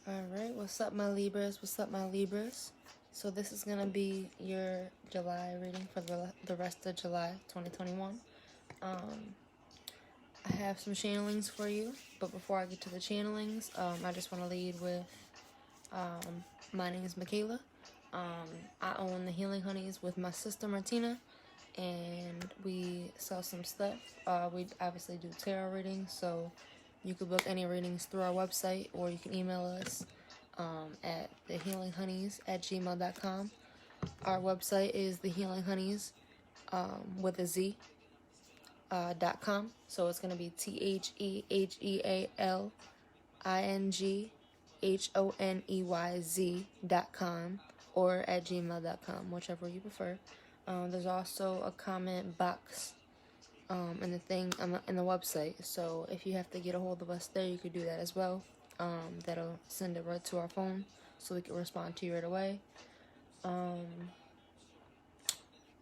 Alright, what's up my Libras? What's up my Libras? So this is going to be your July reading for the rest of July 2021. I have some channelings for you, but before I get to the channelings, I just want to lead with, my name is Michaela. I own the Healing Honeys with my sister Martina, and we sell some stuff. We obviously do tarot readings, so you could book any readings through our website, or you can email us at thehealinghoneys@gmail.com. Our website is thehealinghoneys with a Z .com. So it's going to be thehealinghoneys.com or at gmail.com, whichever you prefer. There's also a comment box in the thing in the website. So if you have to get a hold of us there, you could do that as well. That'll send it right to our phone so we can respond to you right away.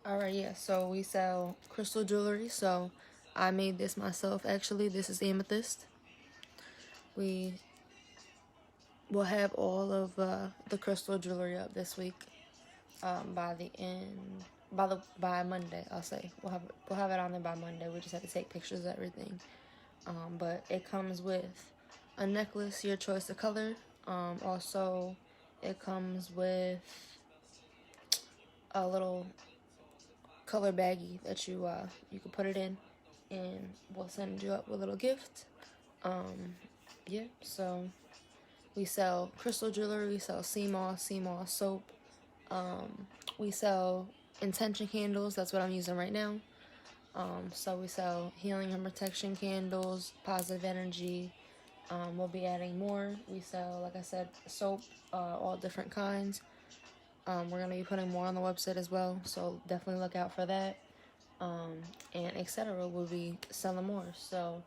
Alright, yeah, so we sell crystal jewelry. So I made this myself, actually. This is amethyst. We will have all of the crystal jewelry up this week by Monday, I'll say. We'll have it on there by Monday. We just have to take pictures of everything. But it comes with a necklace, your choice of color. Also, it comes with a little color baggie that you can put it in, and we'll send you up with a little gift. Yeah, so we sell crystal jewelry, we sell sea moss soap, we sell intention candles. That's what I'm using right now. So we sell healing and protection candles, positive energy. We'll be adding more. We sell, like I said, soap, all different kinds. We're going to be putting more on the website as well, so definitely look out for that. And etc. We'll be selling more, so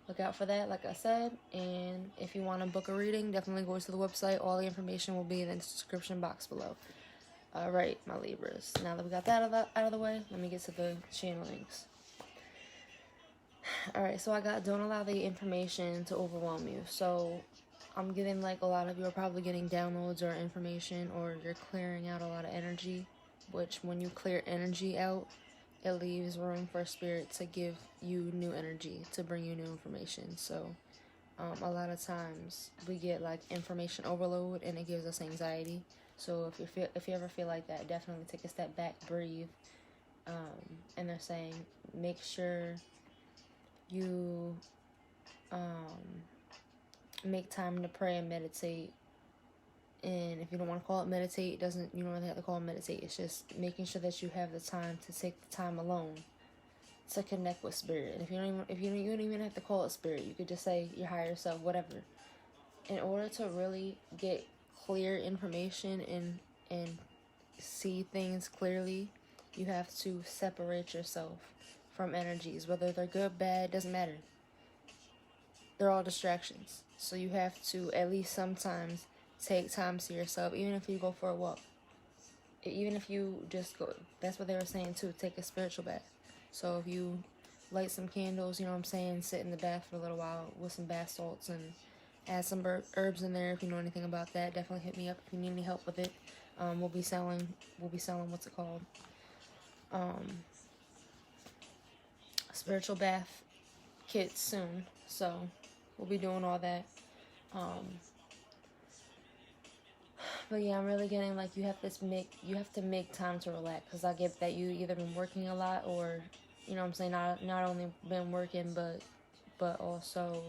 look out for that, like I said. And if you want to book a reading, definitely go to the website. All the information will be in the description box below. Alright, my Libras. Now that we got that out of the way, let me get to the channelings. Alright, so I got don't allow the information to overwhelm you. So I'm getting like a lot of you are probably getting downloads or information, or you're clearing out a lot of energy, which when you clear energy out, it leaves room for spirit to give you new energy, to bring you new information. So a lot of times we get like information overload and it gives us anxiety. So if you ever feel like that, definitely take a step back, breathe. And they're saying make sure you make time to pray and meditate. And if you don't want to call it meditate, you don't really have to call it meditate. It's just making sure that you have the time to take the time alone to connect with spirit. And you don't even have to call it spirit. You could just say your higher self, whatever. In order to really get clear information and see things clearly, you have to separate yourself from energies, whether they're good, bad, doesn't matter. They're all distractions. So you have to at least sometimes take time to yourself, even if you go for a walk. Even if you just go, that's what they were saying too, take a spiritual bath. So if you light some candles, you know what I'm saying, sit in the bath for a little while with some bath salts and add some herbs in there. If you know anything about that, definitely hit me up if you need any help with it. We'll be selling what's it called? Spiritual bath kits soon. So we'll be doing all that. But yeah, I'm really getting like you have to make time to relax, because I get that you either been working a lot, or you know what I'm saying, not only been working but also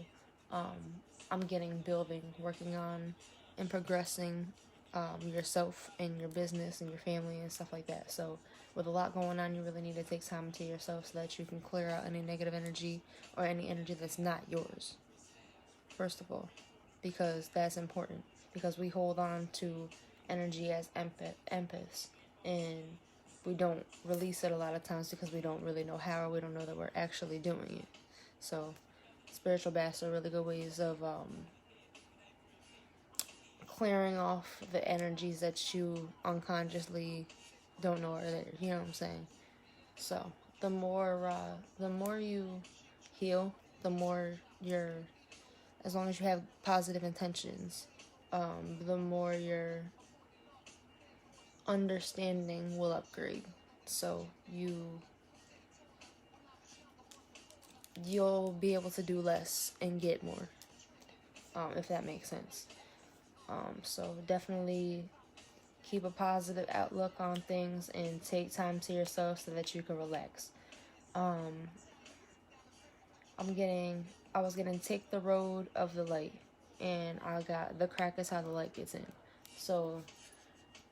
I'm getting working on and progressing yourself and your business and your family and stuff like that. So with a lot going on, you really need to take time to yourself so that you can clear out any negative energy or any energy that's not yours, first of all, because that's important. Because we hold on to energy as empaths, and we don't release it a lot of times because we don't really know how, or we don't know that we're actually doing it. So spiritual baths are really good ways of clearing off the energies that you unconsciously don't know are there. You know what I'm saying? So the more you heal, the more as long as you have positive intentions, the more your understanding will upgrade. So you'll be able to do less and get more, if that makes sense. So definitely keep a positive outlook on things and take time to yourself so that you can relax. I was getting take the road of the light, and I got the crack is how the light gets in. So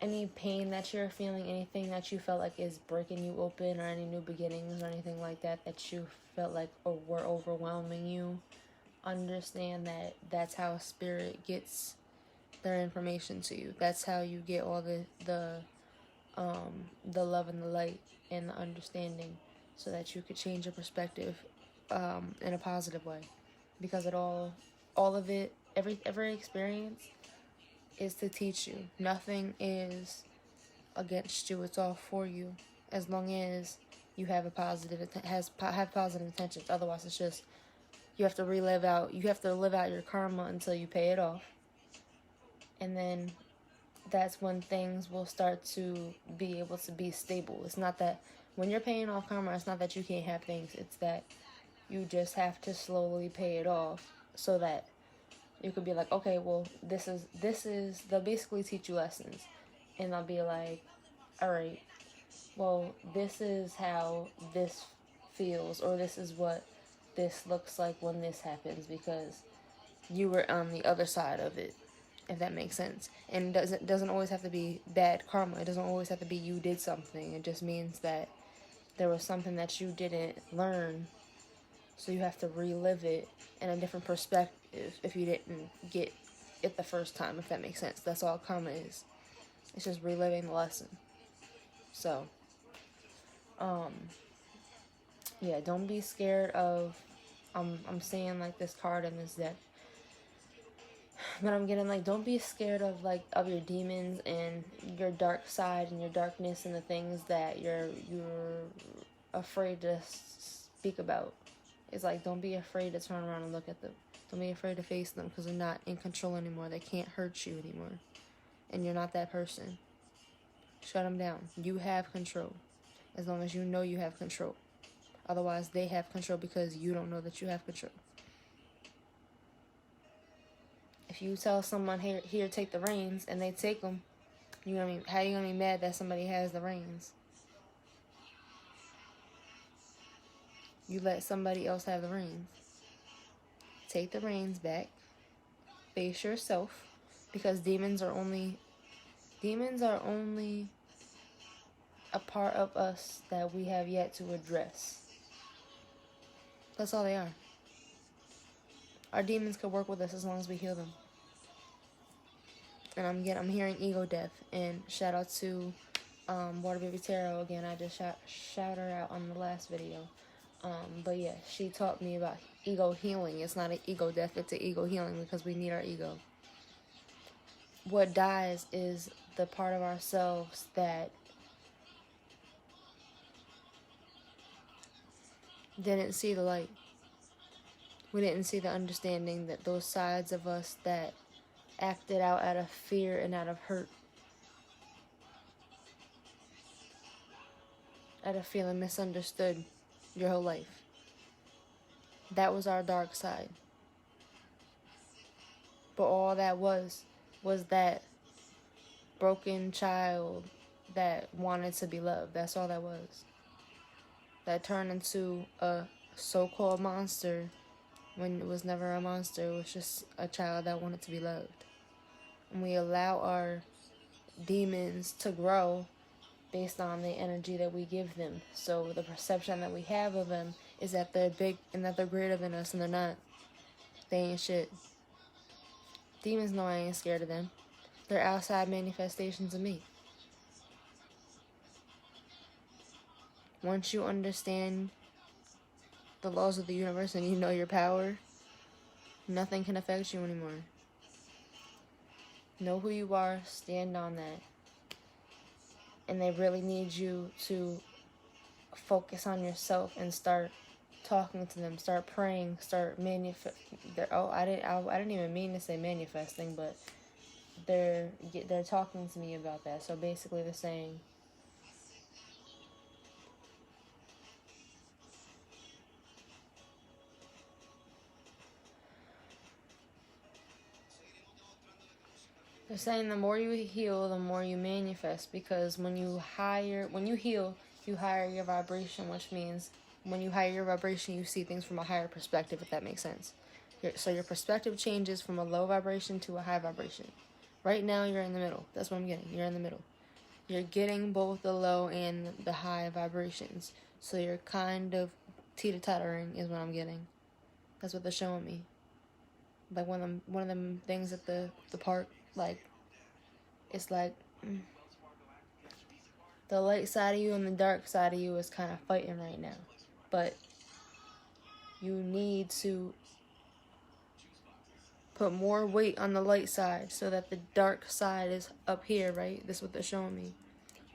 any pain that you're feeling, anything that you felt like is breaking you open, or any new beginnings or anything like that that you felt like or were overwhelming you, understand that that's how spirit gets their information to you. That's how you get all the love and the light and the understanding, so that you could change your perspective in a positive way, because all of it, every experience is to teach you. Nothing is against you. It's all for you, as long as you have a have positive intentions. Otherwise, it's just you have to live out your karma until you pay it off, and then that's when things will start to be able to be stable. It's not that when you're paying off karma, it's not that you can't have things. It's that you just have to slowly pay it off, so that you could be like, okay, well, this is they'll basically teach you lessons, and they'll be like, all right, well, this is how this feels, or this is what this looks like when this happens, because you were on the other side of it, if that makes sense. And doesn't always have to be bad karma. It doesn't always have to be you did something. It just means that there was something that you didn't learn, so you have to relive it in a different perspective if you didn't get it the first time, if that makes sense. That's all karma is. It's just reliving the lesson. So, yeah, don't be scared of, I'm seeing like this card in this deck, but I'm getting like, don't be scared of of your demons and your dark side and your darkness and the things that you're afraid to speak about. It's like, don't be afraid to turn around and look at them. Don't be afraid to face them, because they're not in control anymore. They can't hurt you anymore, and you're not that person. Shut them down. You have control, as long as you know you have control. Otherwise, they have control because you don't know that you have control. If you tell someone, here, take the reins, and they take them, how are you gonna be mad that somebody has the reins? You let somebody else have the reins. Take the reins back. Face yourself, because demons are only a part of us that we have yet to address. That's all they are. Our demons could work with us as long as we heal them. And I'm hearing ego death. And shout out to Water Baby Tarot again. I just shout her out on the last video. But yeah, she taught me about ego healing. It's not an ego death, it's an ego healing, because we need our ego. What dies is the part of ourselves that didn't see the light. We didn't see the understanding, that those sides of us that acted out of fear and out of hurt, out of feeling misunderstood your whole life. That was our dark side. But all that was that broken child that wanted to be loved. That's all that was. That turned into a so-called monster when it was never a monster. It was just a child that wanted to be loved. And we allow our demons to grow based on the energy that we give them. So the perception that we have of them is that they're big and that they're greater than us, and they're not. They ain't shit. Demons know I ain't scared of them. They're outside manifestations of me. Once you understand the laws of the universe and you know your power, nothing can affect you anymore. Know who you are, stand on that. And they really need you to focus on yourself and start talking to them, start praying, start I didn't even mean to say manifesting, but they're talking to me about that. So basically they're saying, the more you heal, the more you manifest, because when you heal, you higher your vibration, which means when you higher your vibration, you see things from a higher perspective, if that makes sense. So your perspective changes from a low vibration to a high vibration. Right now, you're in the middle. That's what I'm getting. You're in the middle. You're getting both the low and the high vibrations. So you're kind of teeter-tottering is what I'm getting. That's what they're showing me. Like one of them things at the park, like, it's like the light side of you and the dark side of you is kind of fighting right now. But you need to put more weight on the light side so that the dark side is up here, right? This is what they're showing me.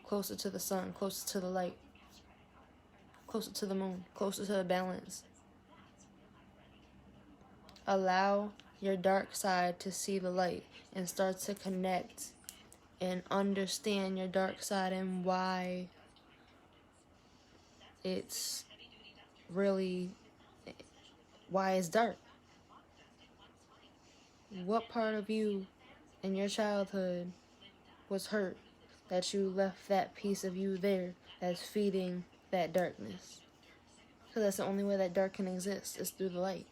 Closer to the sun, closer to the light, closer to the moon, closer to the balance. Allow your dark side to see the light and start to connect and understand your dark side and why it's dark. What part of you in your childhood was hurt that you left that piece of you there that's feeding that darkness? Because that's the only way that dark can exist, is through the light.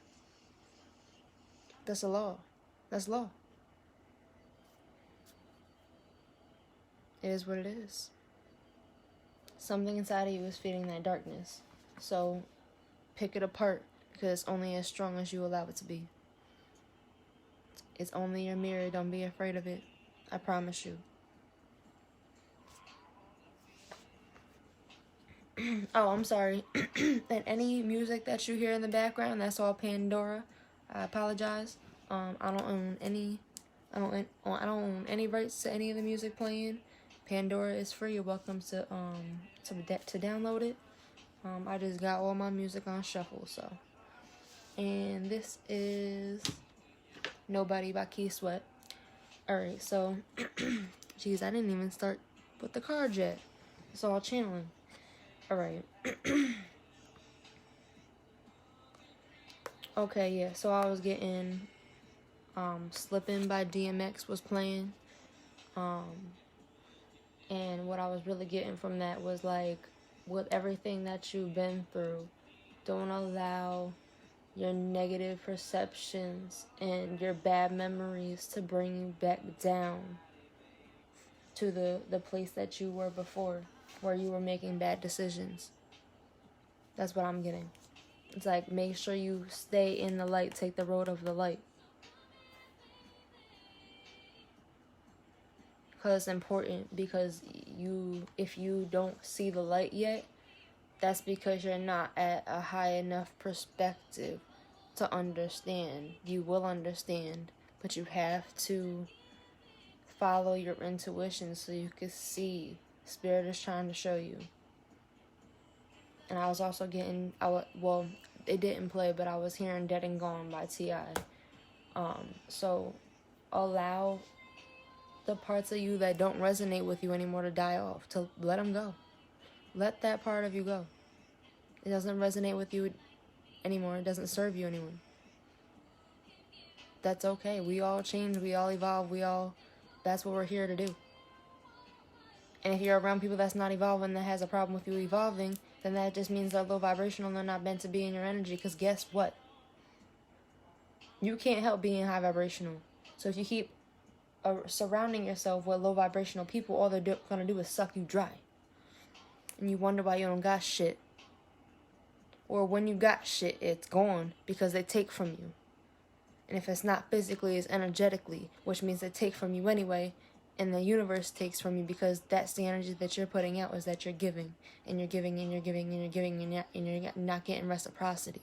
That's a law. That's law. It is what it is. Something inside of you is feeding that darkness. So pick it apart, because it's only as strong as you allow it to be. It's only your mirror. Don't be afraid of it. I promise you. Oh, I'm sorry. And any music that you hear in the background, that's all Pandora. I apologize. I don't own any rights to any of the music playing. Pandora is free. You're welcome to download it. I just got all my music on shuffle, so. And this is Nobody by Key Sweat. Alright, so geez, I didn't even start with the cards yet. It's all channeling. Alright. Okay, yeah, so I was getting Slippin' by DMX was playing. And what I was really getting from that was, like, with everything that you've been through, don't allow your negative perceptions and your bad memories to bring you back down to the place that you were before, where you were making bad decisions. That's what I'm getting. It's like, make sure you stay in the light, take the road of the light. Because it's important, because if you don't see the light yet, that's because you're not at a high enough perspective to understand. You will understand, but you have to follow your intuition so you can see. Spirit is trying to show you. And I was also getting, it didn't play, but I was hearing Dead and Gone by T.I. So allow the parts of you that don't resonate with you anymore to die off, to let them go. Let that part of you go. It doesn't resonate with you anymore. It doesn't serve you anymore. That's okay. We all change. We all evolve. That's what we're here to do. And if you're around people that's not evolving, that has a problem with you evolving, then that just means they're low vibrational and they're not meant to be in your energy. Because guess what? You can't help being high vibrational. So if you keep surrounding yourself with low vibrational people, all they're going to do is suck you dry. And you wonder why you don't got shit. Or when you got shit, it's gone because they take from you. And if it's not physically, it's energetically, which means they take from you anyway. And the universe takes from you, because that's the energy that you're putting out, is that you're giving. And you're giving, and you're giving, and you're giving, and you're not getting reciprocity.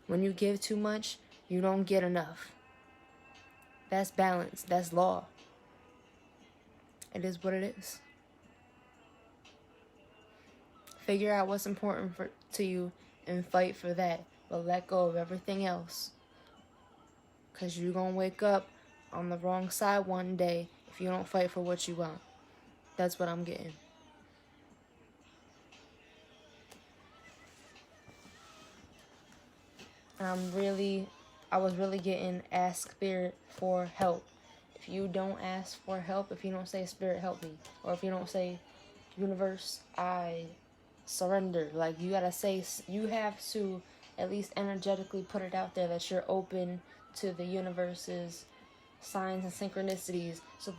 When you give too much, you don't get enough. That's balance. That's law. It is what it is. Figure out what's important to you and fight for that. But let go of everything else. Because you're going to wake up on the wrong side one day if you don't fight for what you want. That's what I'm getting. And I was really getting ask Spirit for help. If you don't ask for help, if you don't say, Spirit, help me, or if you don't say, universe, I surrender, like, you gotta say, you have to at least energetically put it out there that you're open to the universe's signs and synchronicities. So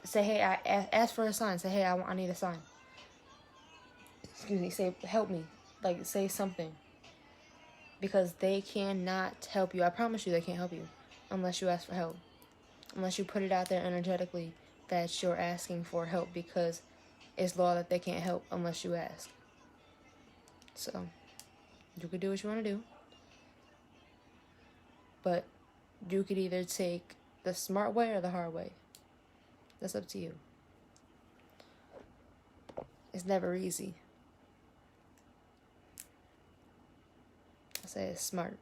say, hey, I ask for a sign. Say, hey, I need a sign. Excuse me. Say, help me. Like, say something. Because they cannot help you. I promise you they can't help you unless you ask for help. Unless you put it out there energetically that you're asking for help, because it's law that they can't help unless you ask. So, you could do what you want to do. But you could either take the smart way or the hard way. That's up to you. It's never easy. I say it's smart.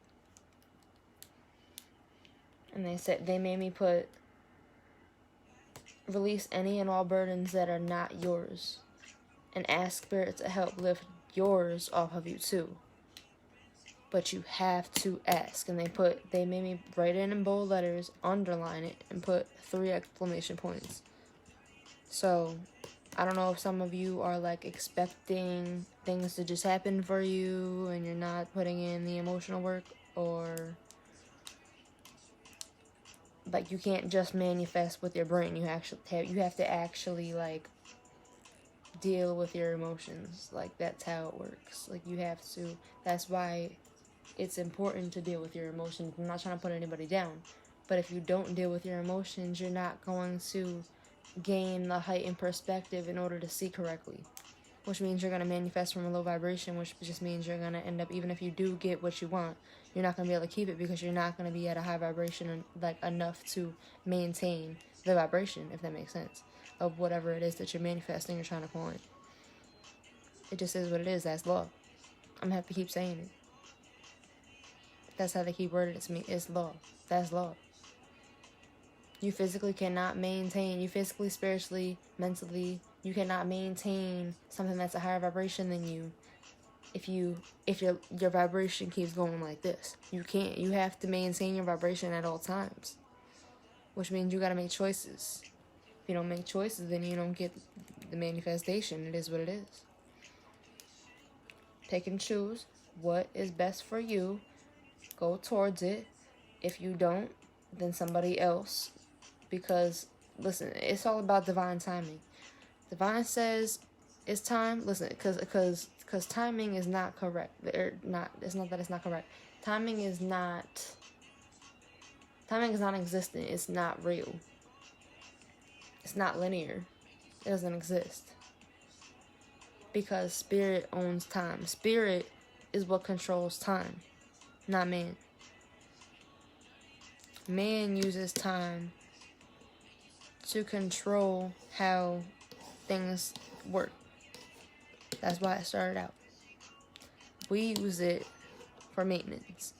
And they made me put, release any and all burdens that are not yours, and ask Spirit to help lift yours off of you too. But you have to ask. And they made me write it in bold letters, underline it, and put 3 exclamation points. So I don't know if some of you are like expecting things to just happen for you and you're not putting in the emotional work, or like you can't just manifest with your brain. You have to actually like deal with your emotions. Like, that's how it works. Like, you have to. That's why it's important to deal with your emotions. I'm not trying to put anybody down, but if you don't deal with your emotions, you're not going to gain the heightened perspective in order to see correctly, which means you're going to manifest from a low vibration, which just means you're going to end up, even if you do get what you want, you're not going to be able to keep it, because you're not going to be at a high vibration like enough to maintain the vibration, if that makes sense, of whatever it is that you're manifesting or trying to call in. It just is what it is. That's law. I'm going to have to keep saying it. That's how they keep wording it to me. It's law. That's law. You physically cannot maintain, you physically, spiritually, mentally, you cannot maintain something that's a higher vibration than you if your vibration keeps going like this. You can't. You have to maintain your vibration at all times, which means you got to make choices. If you don't make choices, then you don't get the manifestation. It is what it is. Pick and choose what is best for you. Go towards it. If you don't, then somebody else. Because, listen, it's all about divine timing. Divine says it's time. Listen, because timing is not correct. It's not that it's not correct. Timing is not existent. It's not real. It's not linear. It doesn't exist. Because Spirit owns time. Spirit is what controls time, not man. Man uses time to control how things work. That's why it started out. We use it for maintenance.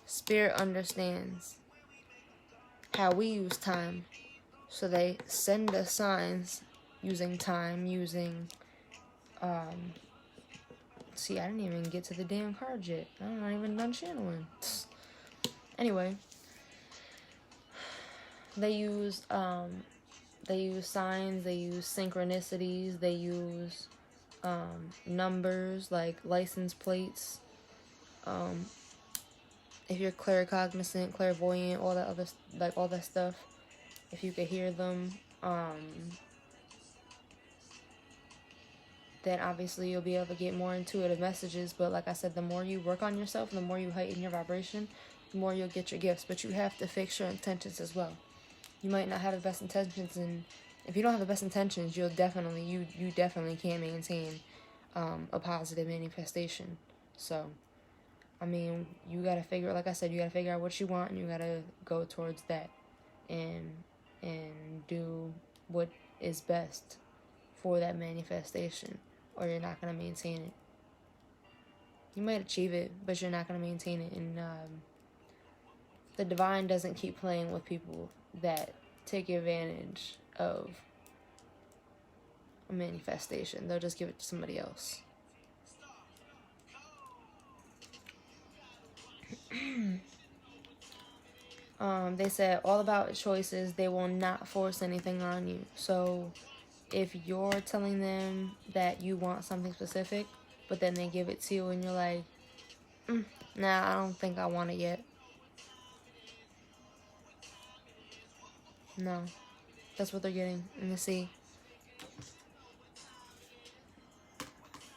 Spirit understands how we use time, so they send us signs using time, using see, I didn't even get to the damn card yet. I'm not even done channeling. Anyway, they use signs, they use synchronicities, they use numbers like license plates. If you're claircognizant, clairvoyant, all that stuff, if you could hear them, then obviously you'll be able to get more intuitive messages. But like I said, the more you work on yourself, the more you heighten your vibration, the more you'll get your gifts. But you have to fix your intentions as well. You might not have the best intentions, and if you don't have the best intentions, you definitely can't maintain a positive manifestation. So, I mean, you gotta figure, like I said, you gotta figure out what you want, and you gotta go towards that, and do what is best for that manifestation, or you're not gonna maintain it. You might achieve it, but you're not going to maintain it. And the divine doesn't keep playing with people that take advantage of a manifestation. They'll just give it to somebody else. They said all about choices. They will not force anything on you. So if you're telling them that you want something specific, but then they give it to you and you're like, nah, I don't think I want it yet. No, that's what they're getting in the sea.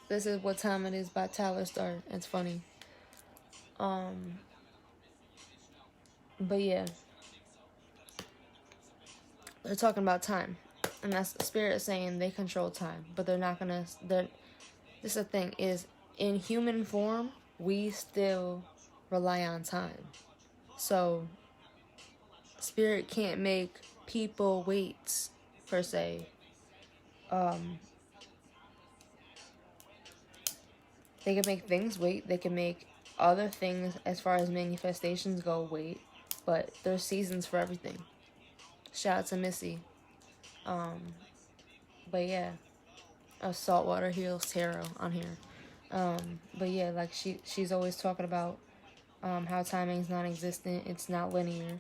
This is What Time It Is by Tyler Starr. It's funny. But yeah, they're talking about time, and that's the spirit saying they control time, but they're not gonna. This is the thing: is in human form, we still rely on time. So, spirit can't make people wait per se. They can make things wait. They can make other things, as far as manifestations go, wait. But there's seasons for everything. Shout out to Missy. But yeah, Saltwater Hills Tarot on here. But yeah, like she's always talking about how timing's non-existent. It's not linear,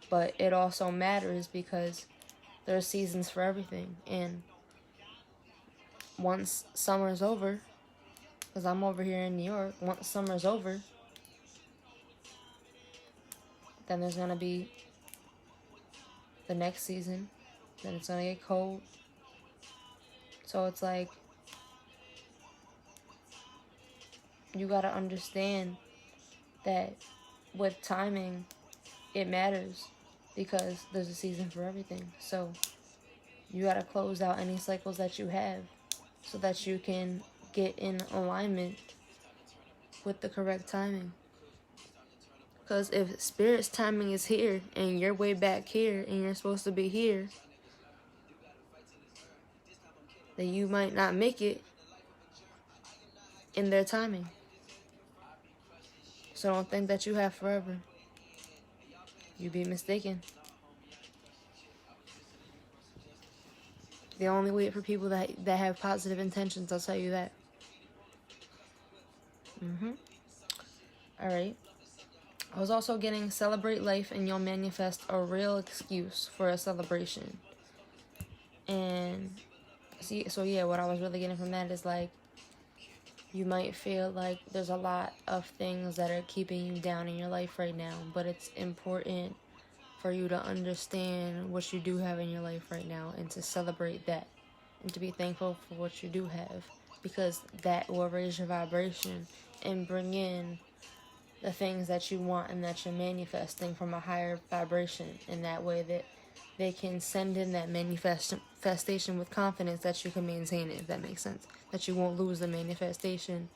but it also matters because there are seasons for everything. And once summer's over, because I'm over here in New York, once summer's over, then there's gonna be the next season. Then it's gonna get cold. So it's like, you gotta understand that with timing, it matters because there's a season for everything. So you gotta close out any cycles that you have so that you can get in alignment with the correct timing. Because if Spirit's timing is here and you're way back here and you're supposed to be here, then you might not make it in their timing. So don't think that you have forever. You'd be mistaken. They only wait for people that have positive intentions, I'll tell you that. Alright. I was also getting celebrate life and you'll manifest a real excuse for a celebration. And so yeah, what I was really getting from that is like, you might feel like there's a lot of things that are keeping you down in your life right now, but it's important for you to understand what you do have in your life right now and to celebrate that and to be thankful for what you do have, because that will raise your vibration and bring in the things that you want and that you're manifesting from a higher vibration. And that way that they can send in that manifestation with confidence that you can maintain it, if that makes sense. That you won't lose the manifestation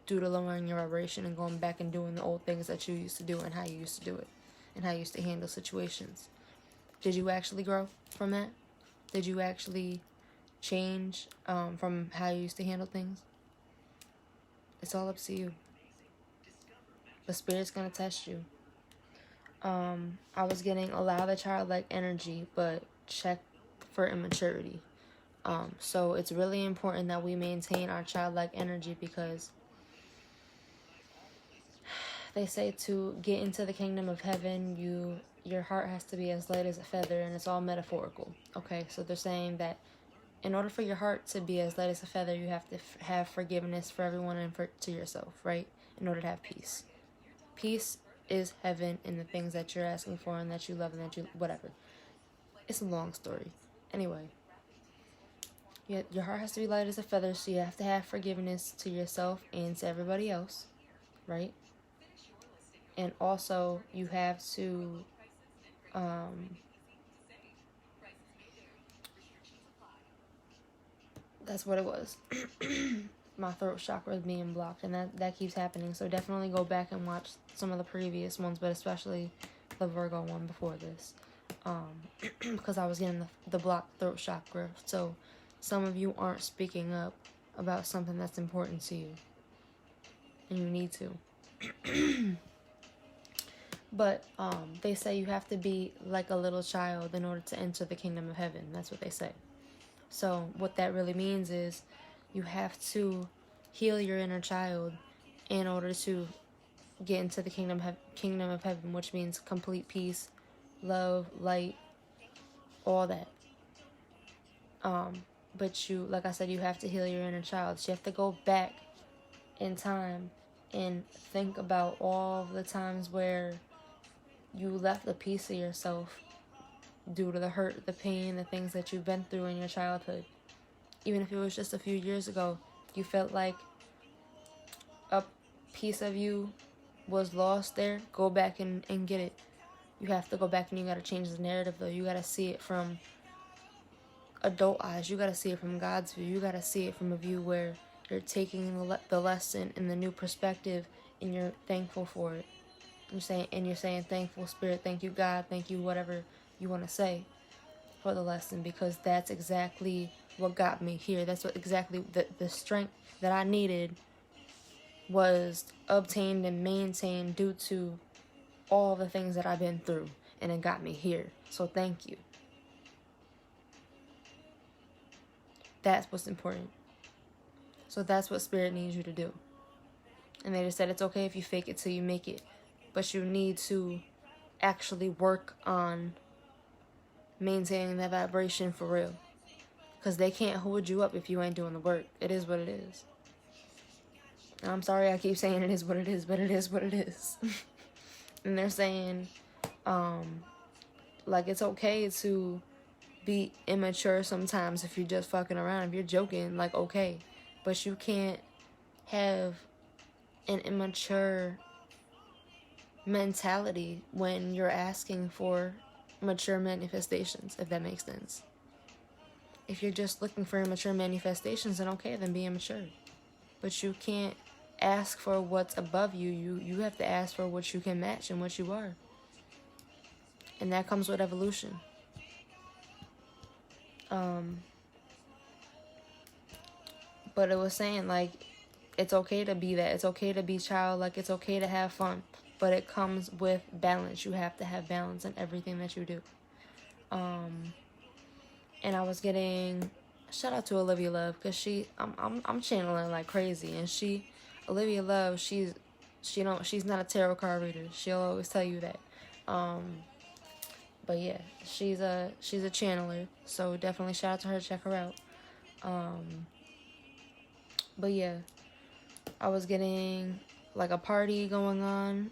due to lowering your vibration and going back and doing the old things that you used to do and how you used to do it and how you used to handle situations. Did you actually grow from that? Did you actually change from how you used to handle things? It's all up to you. The Spirit's going to test you. I was getting allow the childlike energy, but check for immaturity. So it's really important that we maintain our childlike energy, because they say to get into the kingdom of heaven, your heart has to be as light as a feather, and it's all metaphorical. Okay, so they're saying that in order for your heart to be as light as a feather, you have to have forgiveness for everyone and to yourself, right? In order to have peace. Peace is heaven in the things that you're asking for and that you love and that you whatever. It's a long story. Anyway, your heart has to be light as a feather, so you have to have forgiveness to yourself and to everybody else, right? And also, you have to that's what it was. My throat chakra is being blocked, and that keeps happening. So definitely go back and watch some of the previous ones, but especially the Virgo one before this, because I was getting the blocked throat chakra. So some of you aren't speaking up about something that's important to you. and you need to. But they say you have to be like a little child in order to enter the kingdom of heaven. That's what they say. So what that really means is you have to heal your inner child in order to get into the kingdom of heaven, which means complete peace, love, light, all that. But you, like I said, you have to heal your inner child. So you have to go back in time and think about all the times where you left a piece of yourself due to the hurt, the pain, the things that you've been through in your childhood. Even if it was just a few years ago, you felt like a piece of you was lost there. Go back and get it. You have to go back and you got to change the narrative, though. You got to see it from adult eyes. You got to see it from God's view. You got to see it from a view where you're taking the lesson in the new perspective and you're thankful for it. You're saying thankful Spirit, thank you God, thank you whatever you want to say for the lesson, because that's exactly what got me here. That's what exactly the strength that I needed was obtained and maintained due to all the things that I've been through, and it got me here. So thank you. That's what's important. So that's what Spirit needs you to do. And they just said it's okay if you fake it till you make it. But you need to actually work on maintaining that vibration for real. Because they can't hold you up if you ain't doing the work. It is what it is. And I'm sorry I keep saying it is what it is, but it is what it is. And they're saying, like, it's okay to be immature sometimes if you're just fucking around. If you're joking, like, okay. But you can't have an immature mentality when you're asking for mature manifestations, if that makes sense. If you're just looking for immature manifestations, then okay, then be immature. But you can't ask for what's above you. You have to ask for what you can match and what you are. And that comes with evolution. But it was saying, like, it's okay to be that. It's okay to be childlike. It's okay to have fun. But it comes with balance. You have to have balance in everything that you do. And I was getting shout out to Olivia Love, because I'm channeling like crazy, and Olivia Love, she's not a tarot card reader. She'll always tell you that. But yeah, she's a channeler. So definitely shout out to her. Check her out. But yeah, I was getting like a party going on,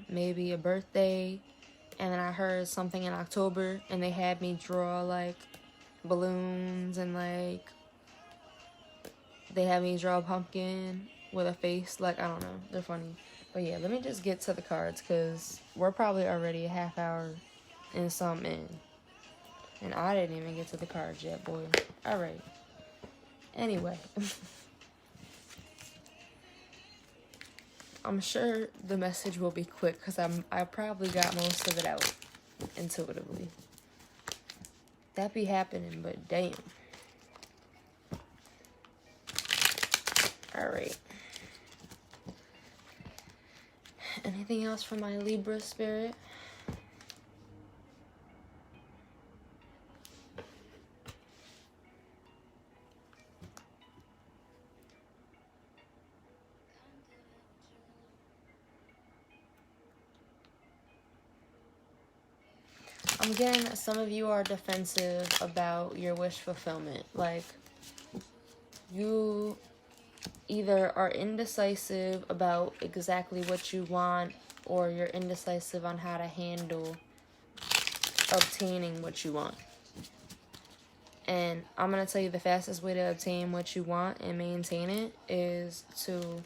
maybe a birthday, and then I heard something in October, and they had me draw like balloons, and like they had me draw a pumpkin with a face. Like, I don't know, they're funny. But yeah, let me just get to the cards, because we're probably already a half hour and some in, and I didn't even get to the cards yet, boy. All right, anyway. I'm sure the message will be quick, because I probably got most of it out intuitively. That be happening, but damn. Alright. Anything else for my Libra spirit? I'm getting that some of you are defensive about your wish fulfillment. Like, you either are indecisive about exactly what you want, or you're indecisive on how to handle obtaining what you want. And I'm going to tell you the fastest way to obtain what you want and maintain it is to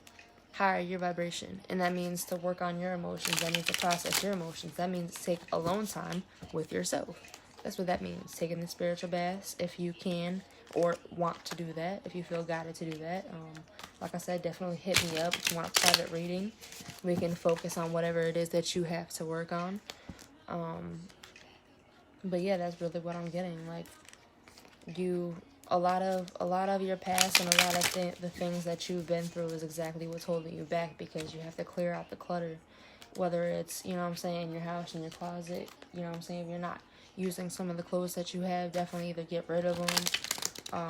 higher your vibration. And that means to work on your emotions. That means to process your emotions. That means to take alone time with yourself. That's what that means. Taking the spiritual baths if you can or want to do that, if you feel guided to do that. Like I said, definitely hit me up if you want a private reading. We can focus on whatever it is that you have to work on. But yeah, that's really what I'm getting. Like, you A lot of your past and a lot of the things that you've been through is exactly what's holding you back, because you have to clear out the clutter. Whether it's, you know what I'm saying, in your house, in your closet, you know what I'm saying, if you're not using some of the clothes that you have, definitely either get rid of them,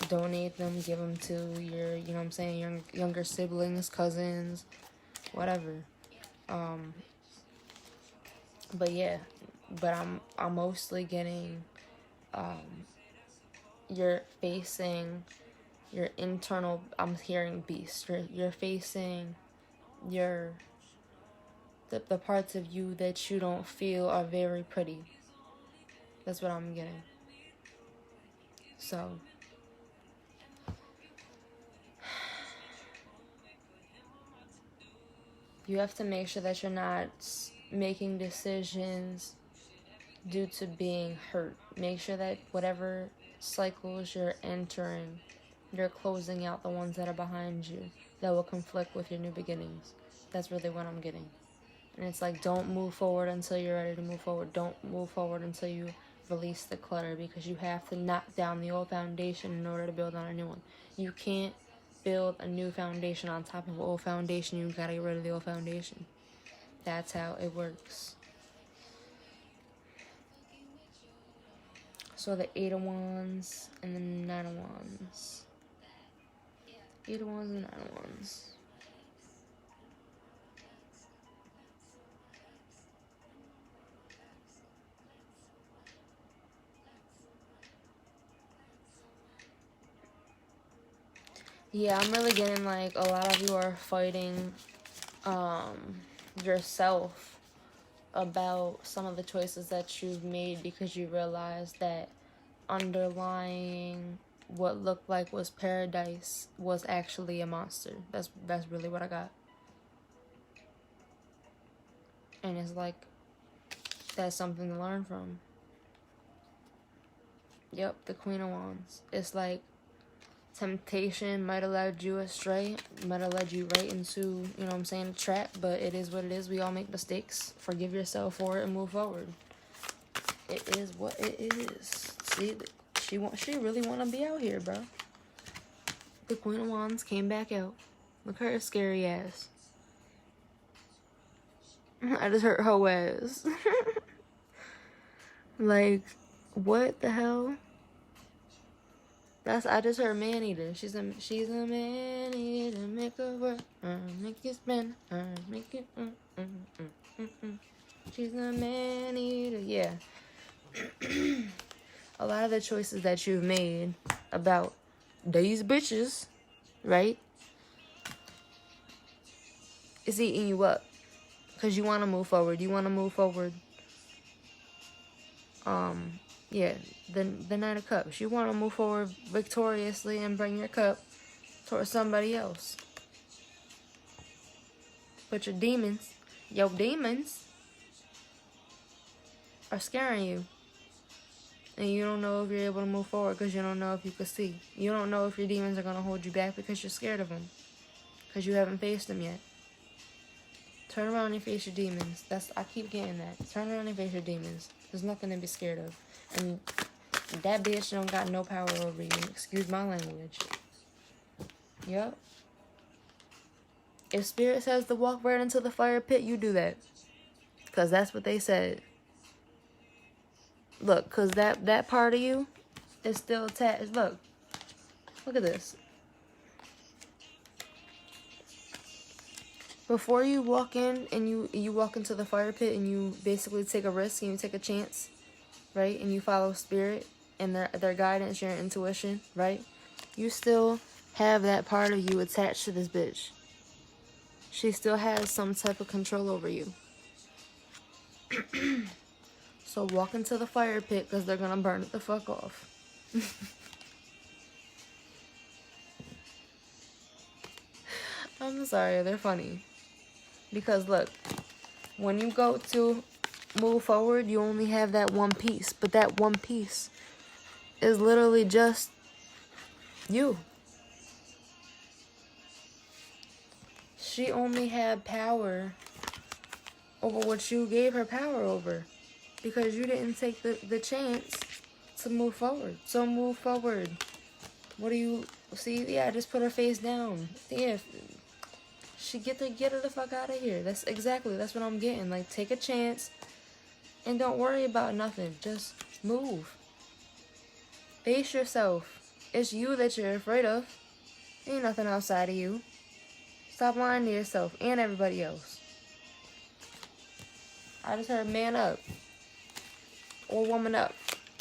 donate them, give them to your, you know what I'm saying, younger siblings, cousins, whatever. But yeah, but I'm mostly getting, you're facing your internal, I'm hearing beast. You're facing your, the parts of you that you don't feel are very pretty. That's what I'm getting. So, you have to make sure that you're not making decisions due to being hurt. Make sure that whatever cycles you're entering, you're closing out the ones that are behind you that will conflict with your new beginnings. That's really what I'm getting. And it's like, don't move forward until you're ready to move forward. Don't move forward until you release the clutter, because you have to knock down the old foundation in order to build on a new one. You can't build a new foundation on top of an old foundation. You gotta get rid of the old foundation. That's how it works. So the 8 of Wands and the 9 of Wands. 8 of Wands and 9 of Wands. Yeah, I'm really getting like a lot of you are fighting yourself about some of the choices that you've made, because you realize that underlying what looked like was paradise was actually a monster. That's really what I got. And it's like, that's something to learn from. Yep, the Queen of Wands. It's like temptation might have led you astray, might have led you right into, you know what I'm saying, a trap, but it is what it is. We all make mistakes. Forgive yourself for it and move forward. It is what it is. See, she really want to be out here, bro. The Queen of Wands came back out. Look at her scary ass. I just hurt her ass. Like, what the hell? I just heard man eater. She's a man eater. Make her work, make it spin, make it. She's a man eater. Yeah. A lot of the choices that you've made about these bitches, right, is eating you up, because you want to move forward. You want to move forward. Yeah, the Knight of Cups. You want to move forward victoriously and bring your cup towards somebody else. But your demons are scaring you. And you don't know if you're able to move forward, because you don't know if you can see. You don't know if your demons are going to hold you back, because you're scared of them. Because you haven't faced them yet. Turn around and face your demons. I keep getting that. Turn around and face your demons. There's nothing to be scared of. And that bitch don't got no power over you. Excuse my language. Yep. If Spirit says to walk right into the fire pit, you do that. Because that's what they said. Look, because that part of you is still attached. Look at this. Before you walk in and you walk into the fire pit and you basically take a risk and you take a chance, right? And you follow Spirit and their guidance, your intuition, right? You still have that part of you attached to this bitch. She still has some type of control over you. So walk into the fire pit, because they're going to burn it the fuck off. I'm sorry, they're funny. Because look, when you go to move forward, you only have that one piece. But that one piece is literally just you. She only had power over what you gave her power over, because you didn't take the chance to move forward. So move forward. What do you see? Yeah, just put her face down. Yeah, she get her the fuck out of here. That's what I'm getting. Like, take a chance and don't worry about nothing. Just move. Face yourself. It's you that you're afraid of. Ain't nothing outside of you. Stop lying to yourself and everybody else. I just heard man up or woman up,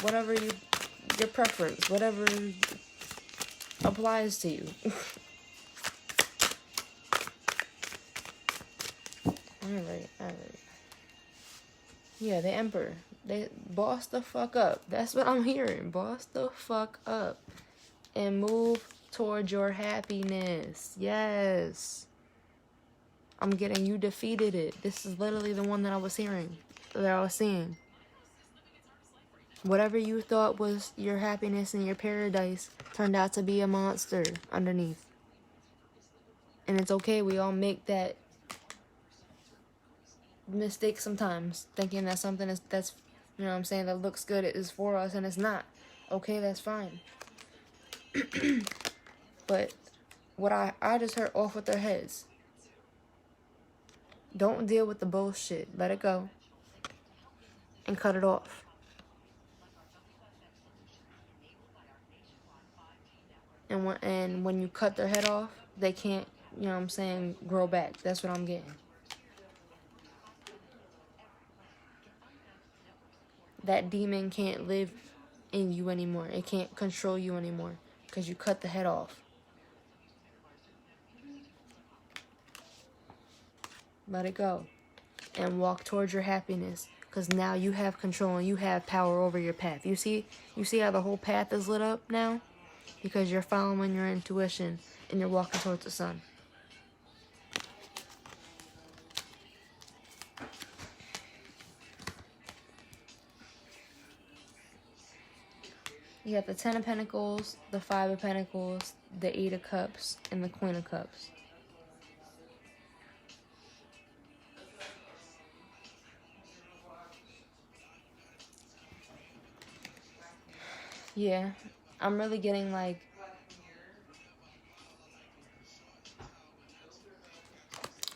whatever your preference, whatever applies to you. Alright. Yeah, the Emperor. They boss the fuck up. That's what I'm hearing. Boss the fuck up. And move towards your happiness. Yes. I'm getting you defeated it. This is literally the one that I was hearing. That I was seeing. Whatever you thought was your happiness and your paradise turned out to be a monster underneath. And it's okay. We all make that mistake sometimes, thinking that something that's you know what I'm saying, that looks good is for us and it's not. Okay, that's fine. But what I just heard, off with their heads. Don't deal with the bullshit. Let it go. And cut it off. And when you cut their head off, they can't, you know what I'm saying, grow back. That's what I'm getting. That demon can't live in you anymore. It can't control you anymore because you cut the head off. Let it go and walk towards your happiness, because now you have control and you have power over your path. You see how the whole path is lit up now? Because you're following your intuition and you're walking towards the sun. You got the 10 of Pentacles, the 5 of Pentacles, the 8 of Cups, and the Queen of Cups. Yeah, I'm really getting like,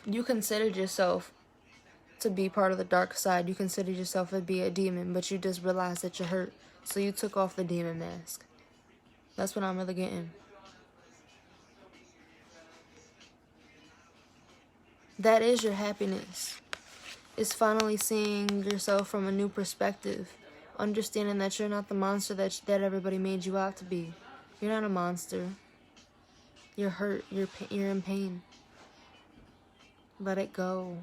you considered yourself to be part of the dark side. You considered yourself to be a demon, but you just realized that you're hurt. So you took off the demon mask. That's what I'm really getting. That is your happiness. It's finally seeing yourself from a new perspective. Understanding that you're not the monster that everybody made you out to be. You're not a monster. You're hurt. You're in pain. Let it go.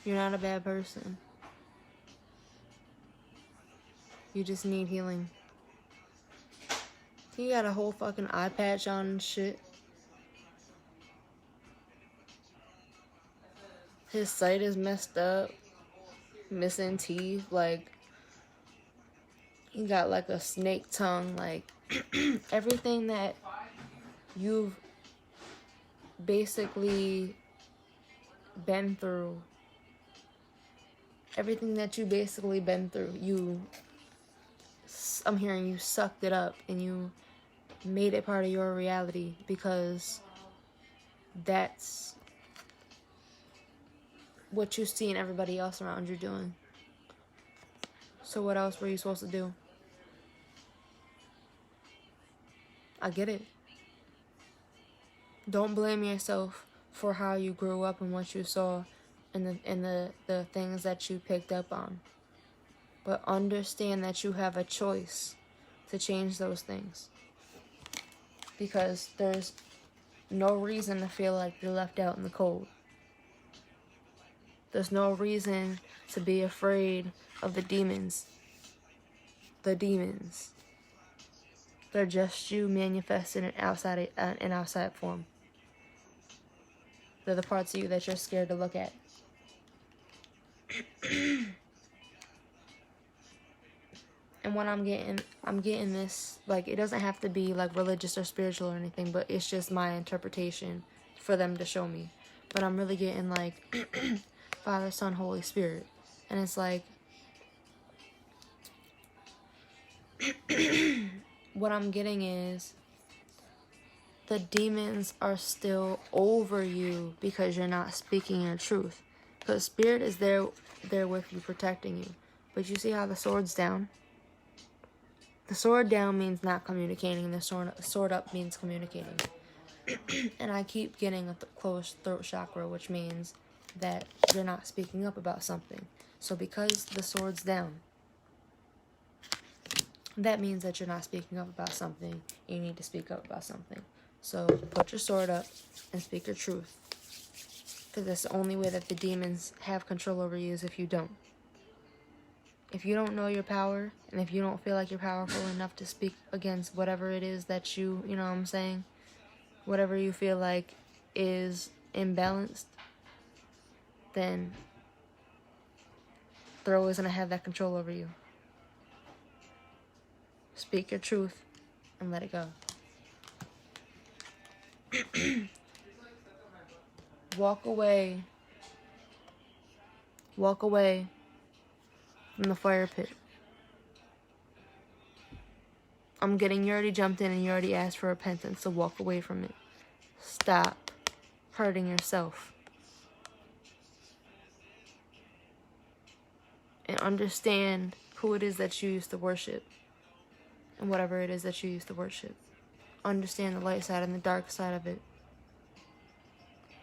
You're not a bad person. You just need healing. He got a whole fucking eye patch on and shit. His sight is messed up. Missing teeth. Like, he got like a snake tongue. Like, everything that you've basically been through. Everything that you basically been through. I'm hearing you sucked it up and you made it part of your reality, because that's what you see and everybody else around you doing. So what else were you supposed to do? I get it. Don't blame yourself for how you grew up and what you saw and the things that you picked up on. But understand that you have a choice to change those things. Because there's no reason to feel like you're left out in the cold. There's no reason to be afraid of the demons. The demons. They're just you manifested in outside form. They're the parts of you that you're scared to look at. And what I'm getting this, like, it doesn't have to be like religious or spiritual or anything, but it's just my interpretation for them to show me. But I'm really getting like Father, Son, Holy Spirit. And it's like, what I'm getting is the demons are still over you because you're not speaking your truth. Because Spirit is there with you, protecting you. But you see how the sword's down? The sword down means not communicating. The sword up means communicating. And I keep getting a closed throat chakra, which means that you're not speaking up about something. So because the sword's down, that means that you're not speaking up about something. You need to speak up about something. So put your sword up and speak your truth. Because that's the only way that the demons have control over you is if you don't. If you don't know your power, and if you don't feel like you're powerful enough to speak against whatever it is that you know what I'm saying? Whatever you feel like is imbalanced, then they're always going to have that control over you. Speak your truth and let it go. Walk away. Walk away from the fire pit. I'm getting you already jumped in and you already asked for repentance, so walk away from it. Stop hurting yourself. And understand who it is that you used to worship. And whatever it is that you used to worship. Understand the light side and the dark side of it.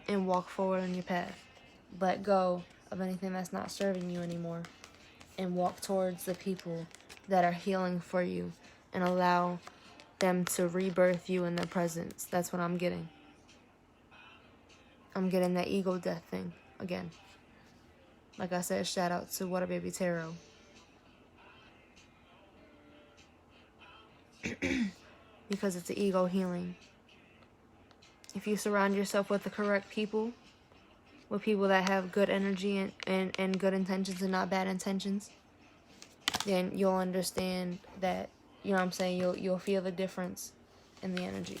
And walk forward on your path. Let go of anything that's not serving you anymore. And walk towards the people that are healing for you. And allow them to rebirth you in their presence. That's what I'm getting. I'm getting that ego death thing again. Like I said, shout out to What a Baby Tarot. Because it's the ego healing. If you surround yourself with the correct people, with people that have good energy and good intentions and not bad intentions, then you'll understand that, you know what I'm saying, you'll feel the difference in the energy.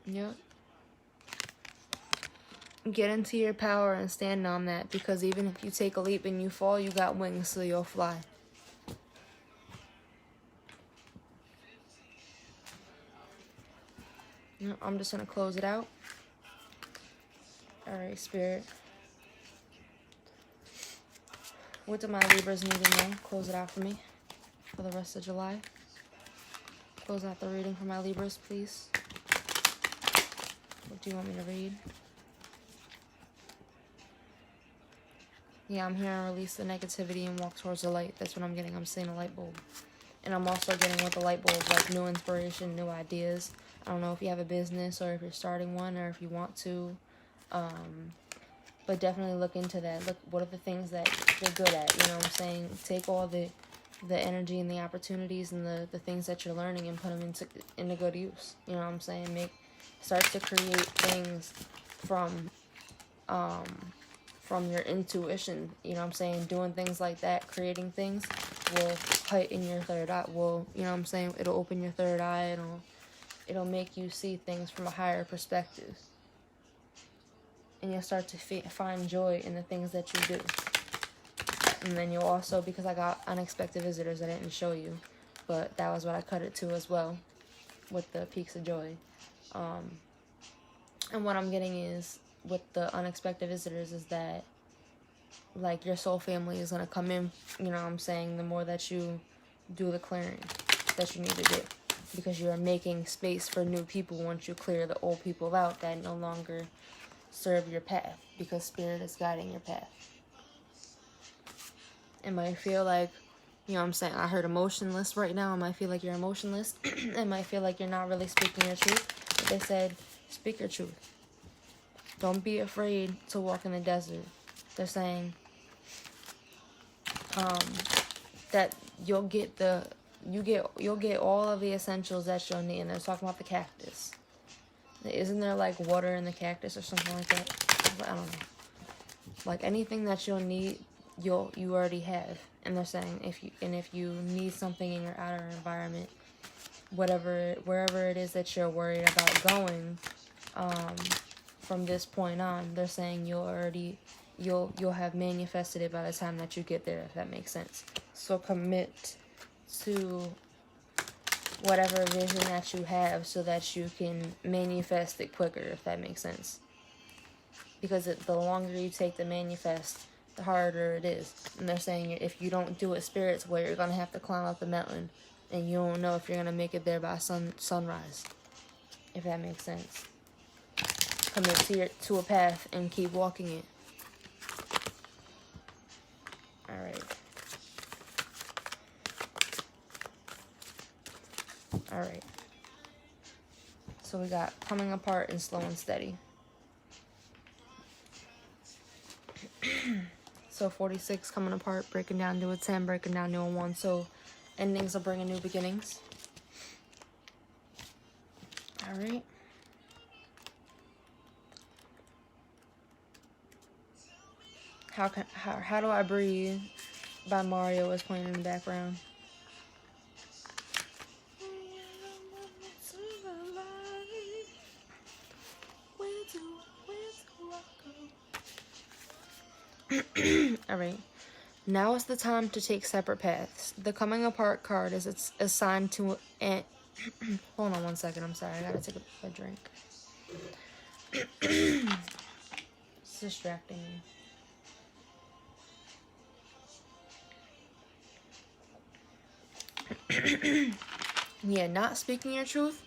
Yep. Get into your power and stand on that, because even if you take a leap and you fall, you got wings, so you'll fly. Yep, I'm just going to close it out. Alright, Spirit. What do my Libras need to know? Close it out for me for the rest of July. Close out the reading for my Libras, please. What do you want me to read? Yeah, I'm here to release the negativity and walk towards the light. That's what I'm getting. I'm seeing a light bulb. And I'm also getting with the light bulb, like new inspiration, new ideas. I don't know if you have a business or if you're starting one or if you want to. But definitely look into that. Look, what are the things that you're good at? You know what I'm saying? Take all the energy and the opportunities and the things that you're learning and put them into good use. You know what I'm saying? Start to create things from your intuition. You know what I'm saying? Doing things like that, creating things will heighten your third eye. Will, you know what I'm saying? It'll open your third eye. It'll make you see things from a higher perspective. And you'll start to find joy in the things that you do. And then you'll also, because I got unexpected visitors I didn't show you, but that was what I cut it to as well, with the peaks of joy. And what I'm getting is, with the unexpected visitors, is that, like, your soul family is going to come in, you know what I'm saying, the more that you do the clearing that you need to do. Because you are making space for new people once you clear the old people out that no longer serve your path, because Spirit is guiding your path. It might feel like, you know what I'm saying, I heard emotionless right now. It might feel like you're emotionless. It might feel like you're not really speaking your truth. But they said, speak your truth. Don't be afraid to walk in the desert. They're saying that you'll get all of the essentials that you'll need. And they're talking about the cactus. Isn't there like water in the cactus or something like that? I don't know. Like anything that you'll need, you already have. And they're saying if you need something in your outer environment, wherever it is that you're worried about going, from this point on, they're saying you'll have manifested it by the time that you get there, if that makes sense. So commit to whatever vision that you have so that you can manifest it quicker, if that makes sense. Because the longer you take to manifest, the harder it is. And they're saying if you don't do it Spirit's way, you're going to have to climb up the mountain. And you don't know if you're going to make it there by sunrise. If that makes sense. Commit to a path and keep walking it. Alright. So we got coming apart and slow and steady. So 46 coming apart, breaking down to a 10, breaking down to a 1. So endings are bringing new beginnings. Alright. How Do I Breathe by Mario is playing in the background. Alright. Now is the time to take separate paths. The coming apart card is assigned to an hold on one second, I'm sorry, I gotta take a drink. It's distracting me. Yeah, not speaking your truth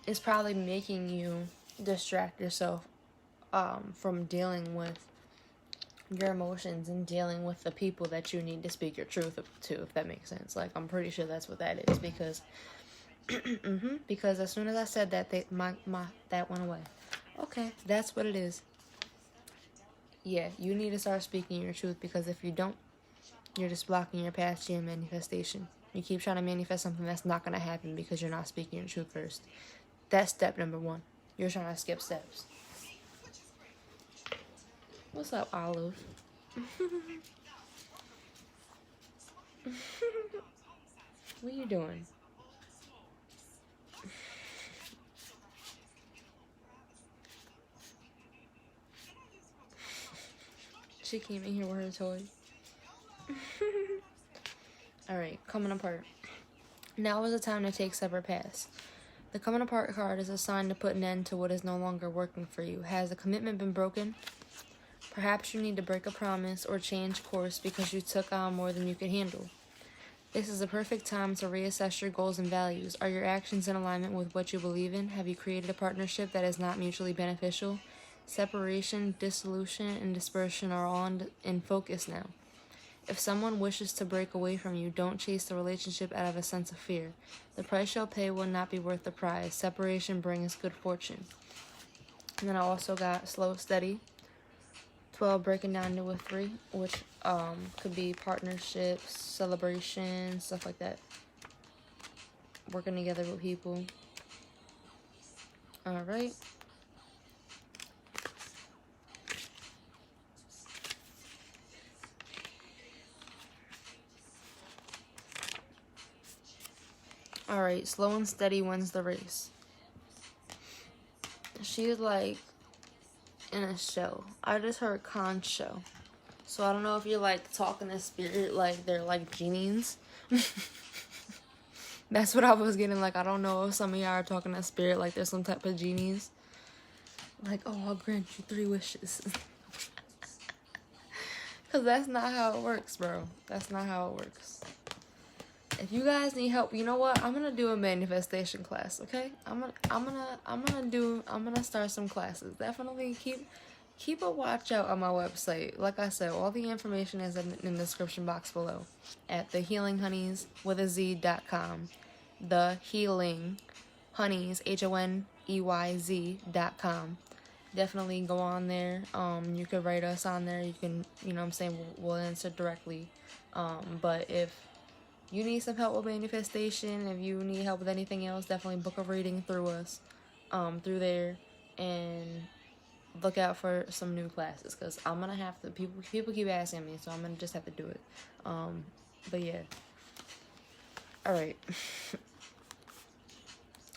is probably making you distract yourself from dealing with your emotions and dealing with the people that you need to speak your truth to, if that makes sense. Like, I'm pretty sure that's what that is, because because as soon as I said that, that went away. Okay, that's what it is. Yeah, you need to start speaking your truth, because if you don't, you're just blocking your path to your manifestation. You keep trying to manifest something that's not going to happen because you're not speaking your truth first. That's step number 1. You're trying to skip steps. What's up, Olive? What are you doing? She came in here with her toy. Alright, coming apart. Now is the time to take separate paths. The coming apart card is assigned to put an end to what is no longer working for you. Has a commitment been broken? Perhaps you need to break a promise or change course because you took on more than you could handle. This is a perfect time to reassess your goals and values. Are your actions in alignment with what you believe in? Have you created a partnership that is not mutually beneficial? Separation, dissolution, and dispersion are all in focus now. If someone wishes to break away from you, don't chase the relationship out of a sense of fear. The price you'll pay will not be worth the prize. Separation brings good fortune. And then I also got slow, steady. 12 breaking down to a 3, which could be partnerships, celebrations, stuff like that. Working together with people. Alright. Alright, slow and steady wins the race. She's like in a show. I just heard Khan's show. So I don't know if you're like talking to spirit like they're like genies. That's what I was getting. Like, I don't know if some of y'all are talking to spirit like there's some type of genies. Like, oh, I'll grant you 3 wishes. Because that's not how it works, bro. That's not how it works. If you guys need help, you know what? I'm gonna do a manifestation class, okay? I'm gonna start some classes. Definitely keep a watch out on my website. Like I said, all the information is in the description box below at thehealinghoneys.com. Thehealinghoneys, HONEYZ.com. Definitely go on there. You could write us on there. You can, you know what I'm saying, we'll answer directly. But if you need some help with manifestation, if you need help with anything else, definitely book a reading through us, through there, and look out for some new classes, because I'm gonna have to, people keep asking me, so I'm gonna just have to do it. But yeah, Alright.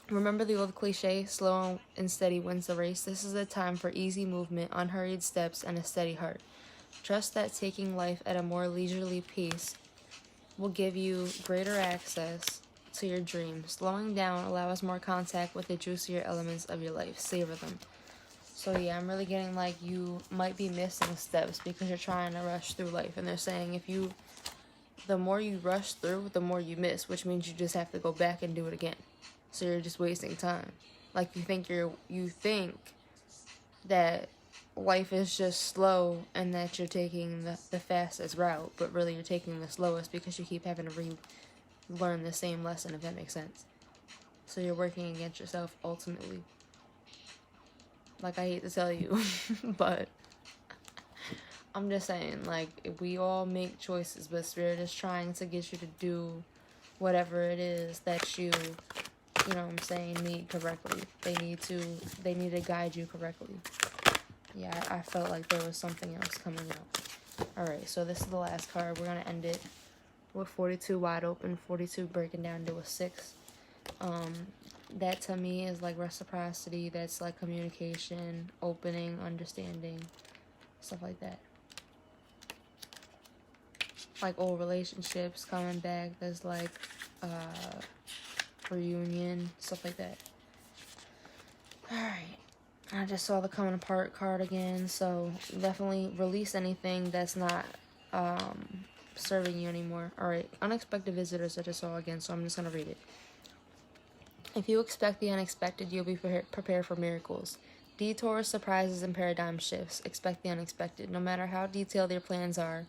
Remember the old cliche, slow and steady wins the race? This is a time for easy movement, unhurried steps, and a steady heart. Trust that taking life at a more leisurely pace will give you greater access to your dreams. Slowing down allows more contact with the juicier elements of your life. Savor them. So yeah, I'm really getting like you might be missing steps because you're trying to rush through life. And they're saying the more you rush through, the more you miss, which means you just have to go back and do it again. So you're just wasting time. Like you think that life is just slow and that you're taking the fastest route, but really you're taking the slowest because you keep having to relearn the same lesson, if that makes sense. So you're working against yourself ultimately. Like, I hate to tell you, but I'm just saying, like, we all make choices, but Spirit is trying to get you to do whatever it is that you know what I'm saying, need correctly. They need to guide you correctly. Yeah, I felt like there was something else coming up. Alright, so this is the last card. We're going to end it with 42 wide open, 42 breaking down to a 6. That to me is like reciprocity. That's like communication, opening, understanding, stuff like that. Like old relationships coming back. There's like reunion, stuff like that. Alright. I just saw the coming apart card again, so definitely release anything that's not serving you anymore. Alright, unexpected visitors I just saw again, so I'm just going to read it. If you expect the unexpected, you'll be prepared for miracles. Detours, surprises, and paradigm shifts. Expect the unexpected. No matter how detailed your plans are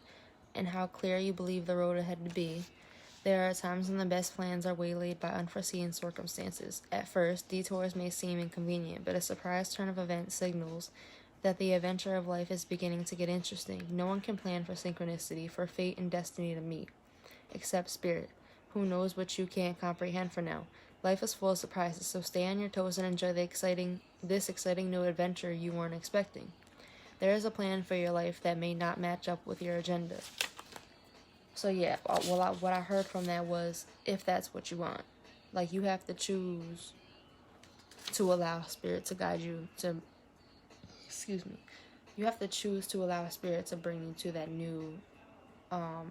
and how clear you believe the road ahead to be, there are times when the best plans are waylaid by unforeseen circumstances. At first, detours may seem inconvenient, but a surprise turn of events signals that the adventure of life is beginning to get interesting. No one can plan for synchronicity, for fate and destiny to meet, except Spirit, who knows what you can't comprehend for now. Life is full of surprises, so stay on your toes and enjoy this exciting new adventure you weren't expecting. There is a plan for your life that may not match up with your agenda. So yeah, what I heard from that was, if that's what you want, like you have to choose to allow Spirit to guide you to, you have to choose to allow Spirit to bring you to that new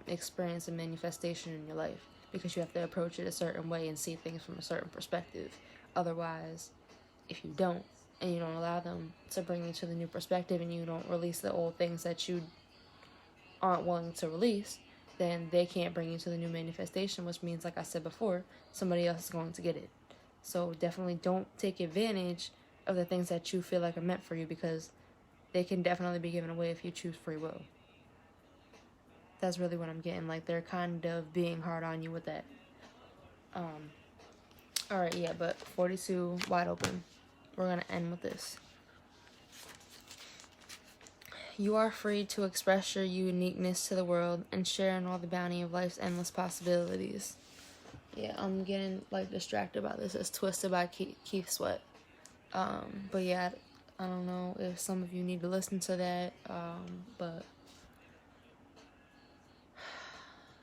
experience and manifestation in your life, because you have to approach it a certain way and see things from a certain perspective. Otherwise, if you don't, and you don't allow them to bring you to the new perspective, and you don't release the old things that you aren't willing to release, then they can't bring you to the new manifestation, which means, like I said before, somebody else is going to get it. So definitely don't take advantage of the things that you feel like are meant for you, because they can definitely be given away if you choose free will. That's really what I'm getting. Like, they're kind of being hard on you with that. Alright, yeah, but 42 wide open. We're going to end with this. You are free to express your uniqueness to the world and share in all the bounty of life's endless possibilities. Yeah, I'm getting, like, distracted by this. It's Twisted by Keith Sweat. But yeah, I don't know if some of you need to listen to that, but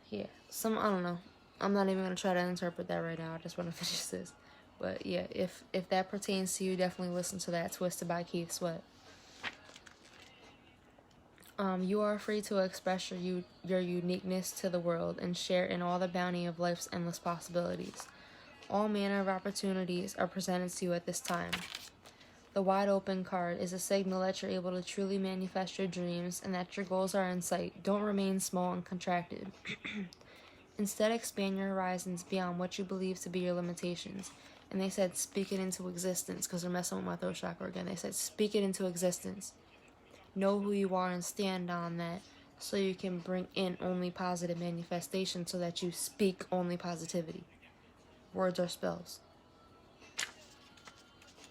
yeah, I don't know. I'm not even going to try to interpret that right now. I just want to finish this. But yeah, if that pertains to you, definitely listen to that, Twisted by Keith Sweat. You are free to express your uniqueness to the world and share in all the bounty of life's endless possibilities. All manner of opportunities are presented to you at this time. The wide open card is a signal that you're able to truly manifest your dreams and that your goals are in sight. Don't remain small and contracted. Instead, expand your horizons beyond what you believe to be your limitations. And they said, speak it into existence, because they're messing with my throat chakra again. They said, speak it into existence. Know who you are and stand on that, so you can bring in only positive manifestation, so that you speak only positivity. Words are spells.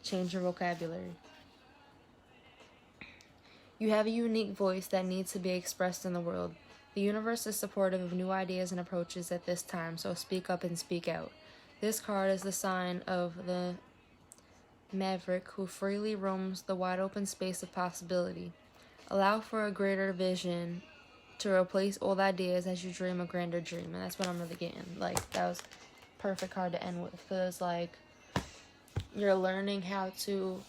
Change your vocabulary. You have a unique voice that needs to be expressed in the world. The universe is supportive of new ideas and approaches at this time, so speak up and speak out. This card is the sign of the maverick who freely roams the wide open space of possibility. Allow for a greater vision to replace old ideas as you dream a grander dream. And that's what I'm really getting. Like, that was perfect card to end with, because like you're learning how to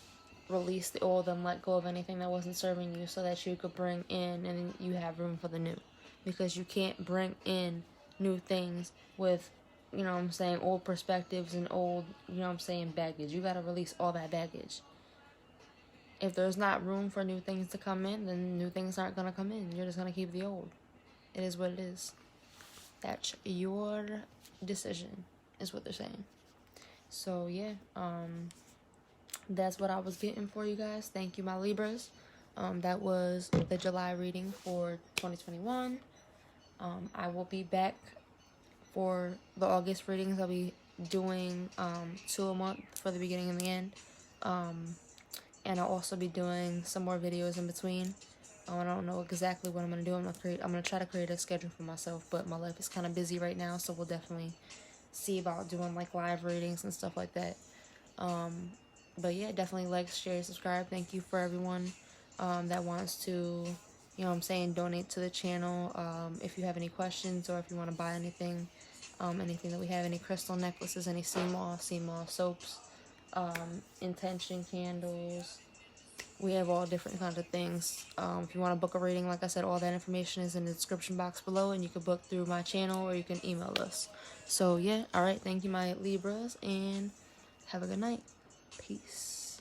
release the old and let go of anything that wasn't serving you, so that you could bring in and you have room for the new, because you can't bring in new things with, you know what I'm saying, old perspectives and old, you know what I'm saying, baggage. You got to release all that baggage. If there's not room for new things to come in, then new things aren't going to come in. You're just going to keep the old. It is what it is. That's your decision, is what they're saying. So yeah, that's what I was getting for you guys. Thank you, my Libras. That was the July reading for 2021. I will be back for the August readings. I'll be doing 2 a month for the beginning and the end. And I'll also be doing some more videos in between. I don't know exactly what I'm going to do. I'm going to try to create a schedule for myself, but my life is kind of busy right now, so we'll definitely see about doing like live readings and stuff like that. But yeah, definitely like, share, subscribe. Thank you for everyone that wants to, you know what I'm saying, donate to the channel. If you have any questions, or if you want to buy anything, anything that we have, any crystal necklaces, any sea moss soaps, intention candles. We have all different kinds of things. If you want to book a reading, like I said, all that information is in the description box below, and you can book through my channel or you can email us. So yeah, alright, thank you, my Libras, and have a good night. Peace.